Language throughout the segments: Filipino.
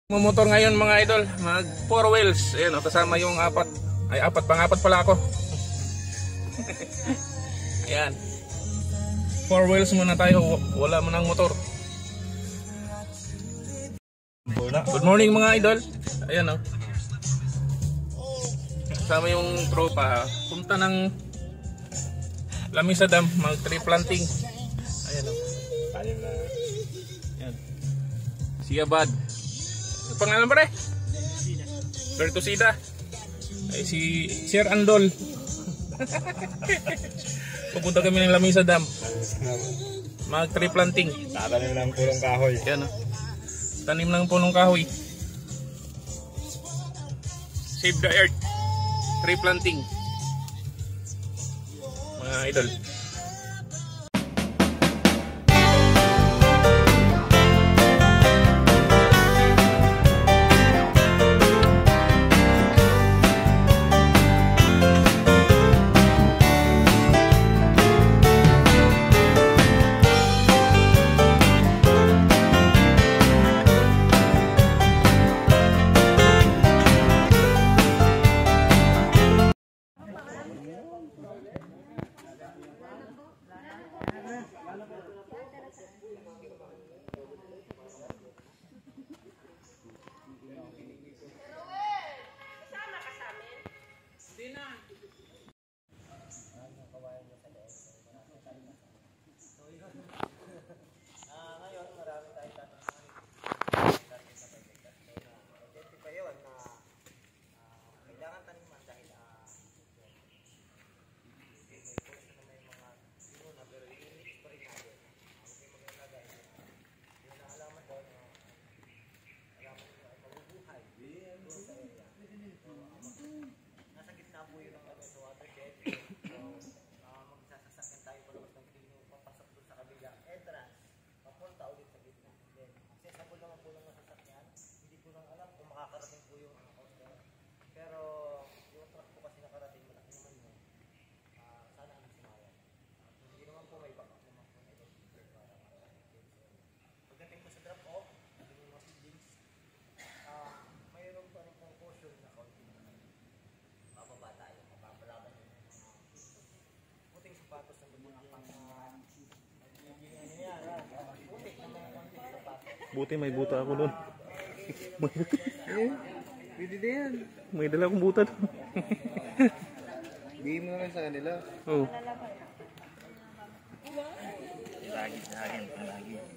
Motor ngayon mga idol, mag 4 wheels. Ayan o, kasama yung pangapat pala ako. Ayan. 4 wheels muna tayo, wala mo ng motor. Good morning mga idol. Ayan o. Kasama yung tropa, punta ng Lamisa Dam, mag tree planting. Ayan o. Ayan. Siabad. Pangalan ba rin? Bertusida. Ay si Sir Andol. Pupunta kami ng Lamisa Dam. Mag tree planting. Tatanim ng punong kahoy. Yan o. Tanim ng punong kahoy. Save the earth. Tree planting. Mga idol. Buti may buta ako doon. Pwede din yan. May dala akong buta doon. Bigay mo na lang sa kanila. Oo.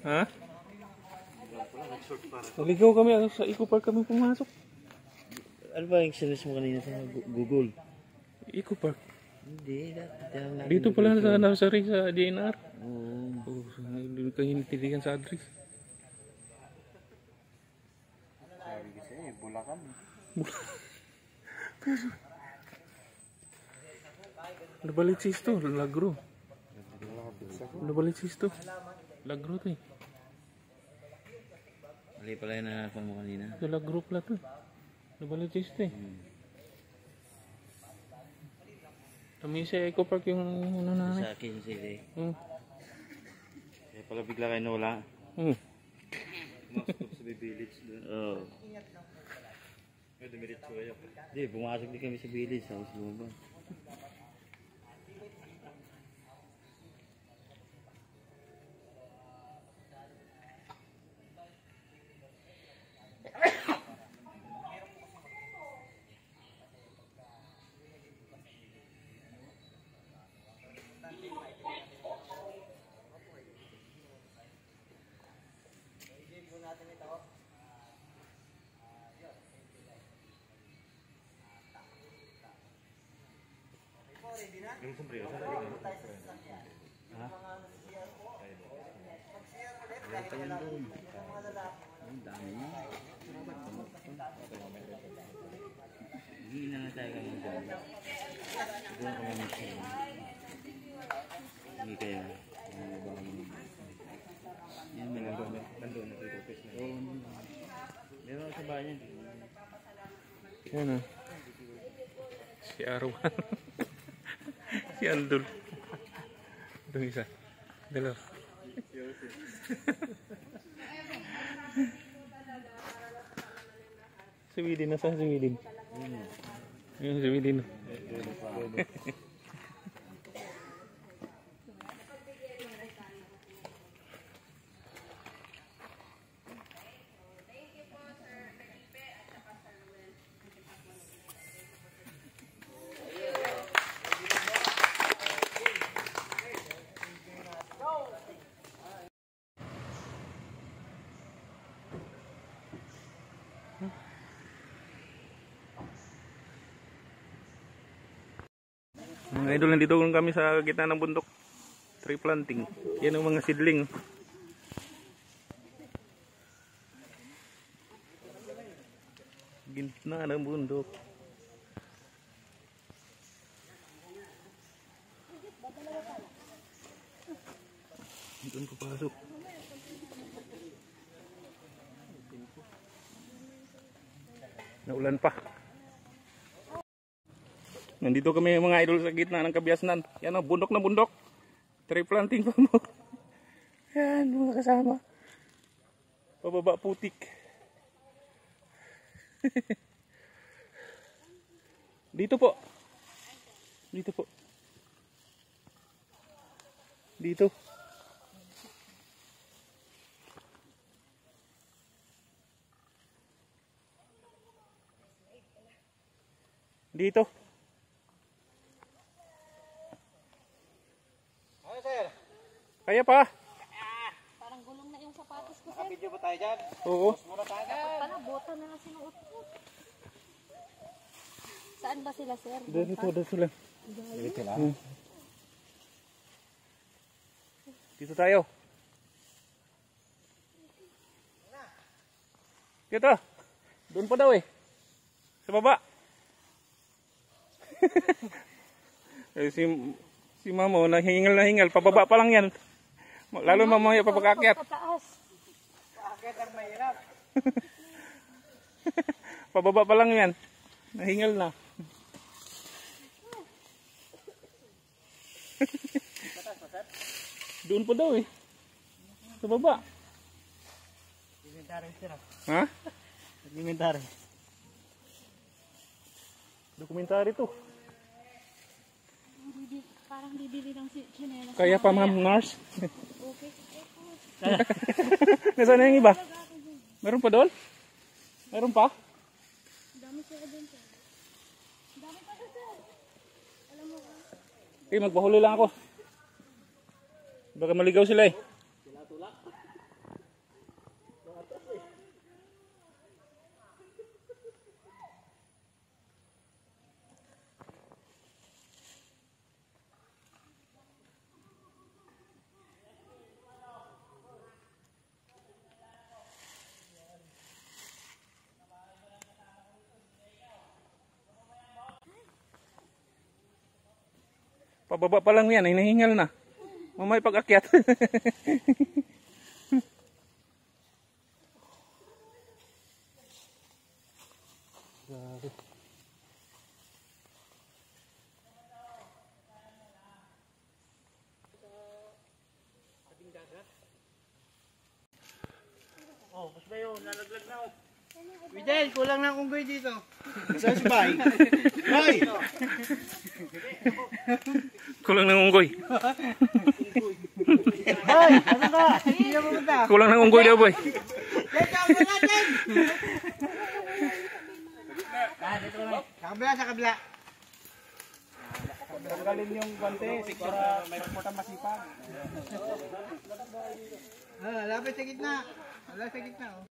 Ha? Naligaw kami sa Eco Park kami pumasok. Ano ba yung sinis mo kanina sa Google? Eco Park. Hindi. Dito pala sa nursery sa DNR. Oo. Oh, hindi ka hinitiligan sa address. Sabi kasi, Bulacan. Nabalitsis to, Lagro. Nabalitsis to. Lagro to eh. Mali pala yung nanapan mo kanina. Sa Lagro pala to. Nabalitsis to eh. Kami sa Eco Park yung ano na Sa akin sila eh. Kaya pala bigla kayo nawala. Pumasok sa village doon. Oo. May dumiritso kayo. Hindi, pumasok din kami sa village. Tapos lumabas. Yung sombrero sa lagi. Ha? Wala pa yan doon. Ang dami niya. Hindi na nga tayo kami dyan. Doon kami mag-share. Hindi kaya. Yan may nandun. Nandun na dito. Meron sa bahay niyan. Yan o. Si Arwan. Si Andol. Itong isa. Dalawa. Si Widin, nasaan si Widin? Ayun si Widin. Mga idol, nandito kami sa gitna ng bundok. Tree planting. Yan ang mga seedling. Gitna ng bundok. Doon papasok. Naulan pa. Nandito kami mga idol sa gitna ng Kabiasnan. Yan o, bundok na bundok. Tree planting pa mo. Yan, mga kasama. Pababa putik. Dito po. Dito po. Dito. Dito. Kaya pa. Parang gulong na yung sapatos ko, sir. Video ba tayo dyan? Oo. Pala, bota na lang sinuot ko. Saan ba sila, sir? Dito sila. Dito sila. Dito tayo. Dito. Doon pa daw eh. Sa baba. Eh, si Mamo, nahingal. Pababa pa lang yan. Lalo mamaya pa pag-akyat. Bakit ang mahirap? Pababa pa lang yan. Nahingal na. Doon pa daw eh. Sa baba. Dokumentary sila. Ha? Dokumentary. Dokumentary to. Parang bibili ng chinelas. Kaya pa Ma'am Nars. Okay. Nasaan na yung iba? Meron pa doon? Meron pa? Dami sila din, sir. Dami pa doon, sir. Alam mo ba? Okay, magpahuli lang ako. Baka maligaw sila eh. Pababa pa lang yan, hinahingal na. Mamay pag-akyat. Oh, mas ba yun? Nalaglag na ako. Widel, kulang na akong unggoy dito. Saan si Bay? Bay! Kulang ng unggoy. Bay! Ano ka? Hindi na pumunta. Kulang ng unggoy daw boy. Let's go natin! Dito kami. Sa kabila, sa kabila. Tanggalin yung guante para may pagputang masipag. Lapit sa gitna. Lapit sa gitna. Oh.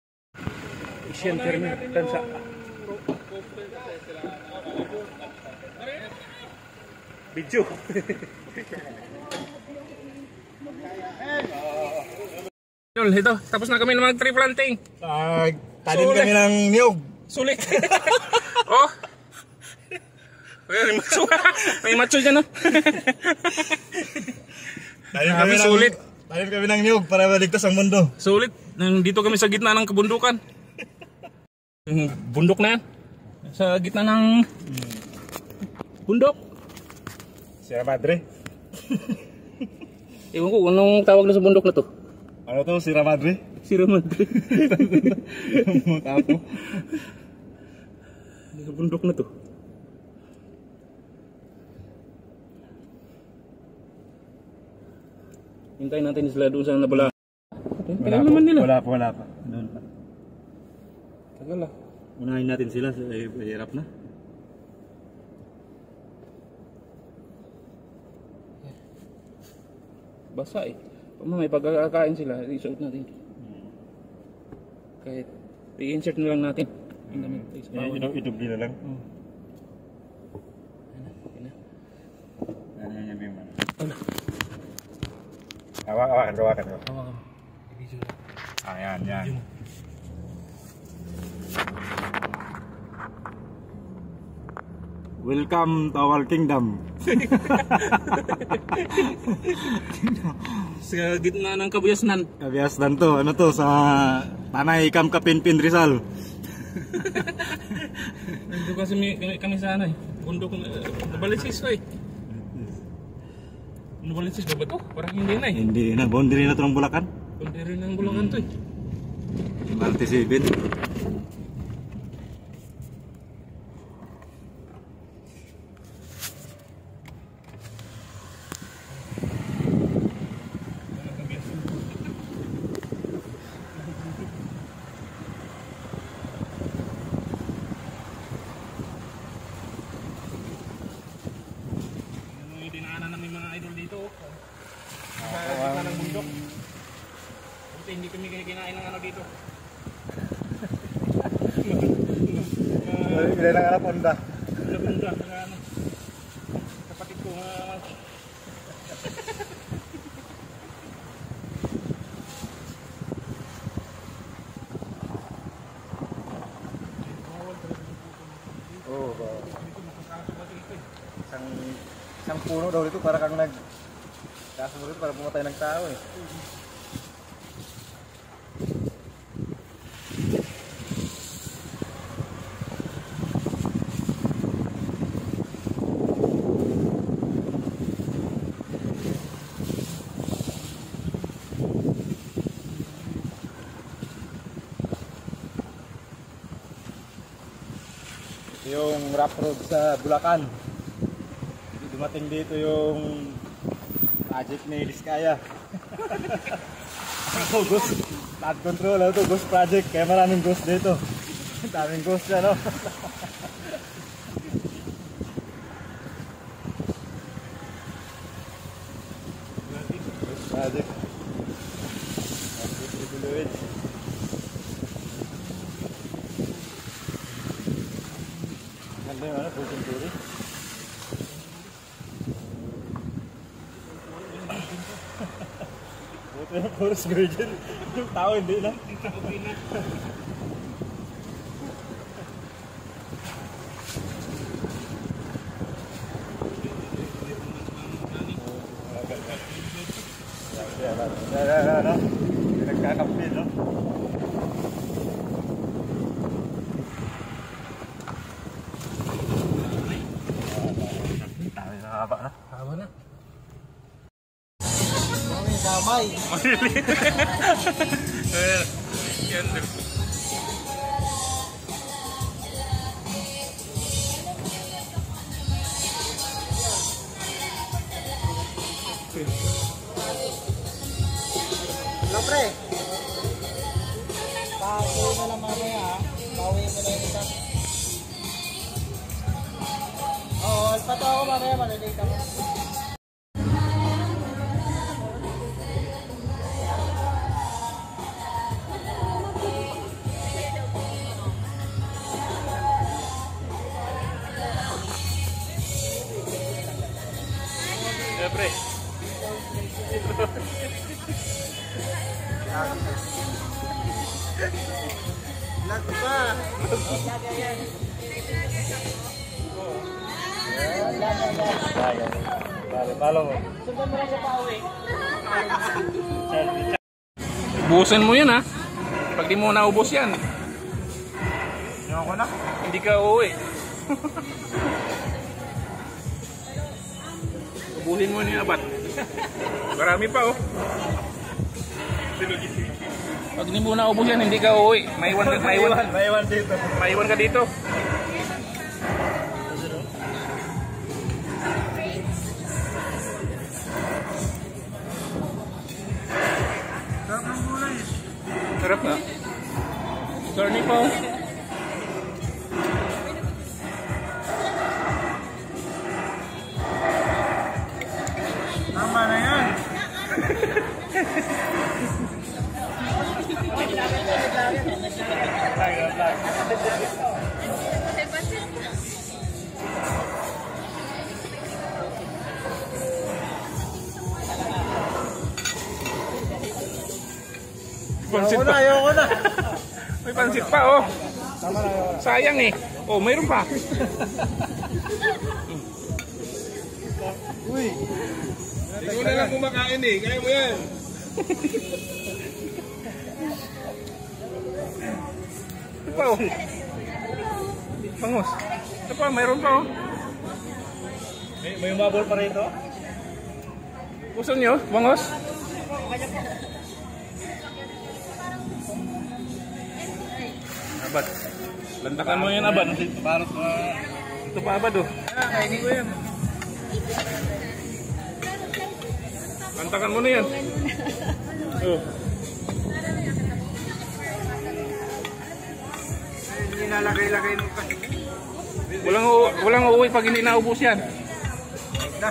Asian Terminal Tansa. Video. Yun, ito. Tapos na kami ng mga tree planting. Tanim kami ng niyog. Sulit. Oh. May macho. May macho dyan, no? Sulit. Tanim kami ng niyog para maligtas ang mundo. Sulit. Dito kami sa gitna ng kabundukan. Yung bundok na yan. Sa gitna ng bundok. Sierra Madre. Ewan ko, anong tawag na sa bundok na to? Ano to? Sierra Madre? Sierra Madre. Tapo. Sa bundok na to. Hintayin natin sila doon sa nabala. Tagal naman nila. Wala pa. Doon pa. Tagal ah. Unahin natin sila, hirap na. Basa eh. Kung may pagkakain sila, isuot natin. Kahit i-insert na lang natin. Ang damit. Idubli na lang. Ano yan yung mana? Ano? Hawakan. Hawakan. Yan. Welcome to our kingdom. Sa gitna ng Kabiasnan. Kabiasnan to. Ano to? Sa Tanay Kamkapinpin Rizal. Nandito kasi kami sa ano eh. Bundok Nabalisis eh. Nabalisis ba to? Parang hindi na eh. Hindi na. Boundary na to ng Bulacan. Boundary ng Bulacan to eh. Martisibin. Hindi kami kinain ng ano dito. Bilay ng anak Honda. Honda. Kapatid ko. Oo. Isang puno daw dito para kang kasunod dito para pumatay ng tao eh. Yung rough road sa Bulacan. Dumating dito yung project ni Diskaya. Ito ghost, flood control, ito ghost project, kaya maraming ghost dito. Daming ghost na, no? Ghost project. Ganda yung ano, Pusin Turi. Buti yung Forest Virgin. Yung tao hindi na. Ano? Nagkakapi, no? Haba na. Haba na. Damay. Yan. Hello, pre. Pauwi na lang mamaya, ha? Pauwi mo na yung isa. Oo, alpato ako mamaya, malilate ako. Pre. Lag pa. Palo mo. Sundan mo lang sa pauwi. Ubusin mo yan ha. Pag di mo naubos yan, Yung ako na. hindi ka uuwi. Ubuhin mo niya abat. Marami pa oh. Pag di mo naubos yan, hindi ka uuwi. Maiwan Maiwan dito. Maiwan ka dito. Sarap na. Corny po. Tama na yan. Pansit pa. Ayoko na. May pansit pa, oh. Tama na yun. Sayang eh. Oh, mayroon pa. Uy. Ikaw na lang kumakain eh. Kaya mo yan. Ito pa, oh. Bangus. Ito pa, mayroon pa, oh. May umabol pa rito? Gusto nyo? Bangus? Abad. Lantakan mo yan, Abad. Parang Ito pa, Abad, oh. kainin ko yan. Lantakan mo na yan. Oh. Nilalagay-lagay mo pa. Walang uuwi pag hindi naubos yan. Na.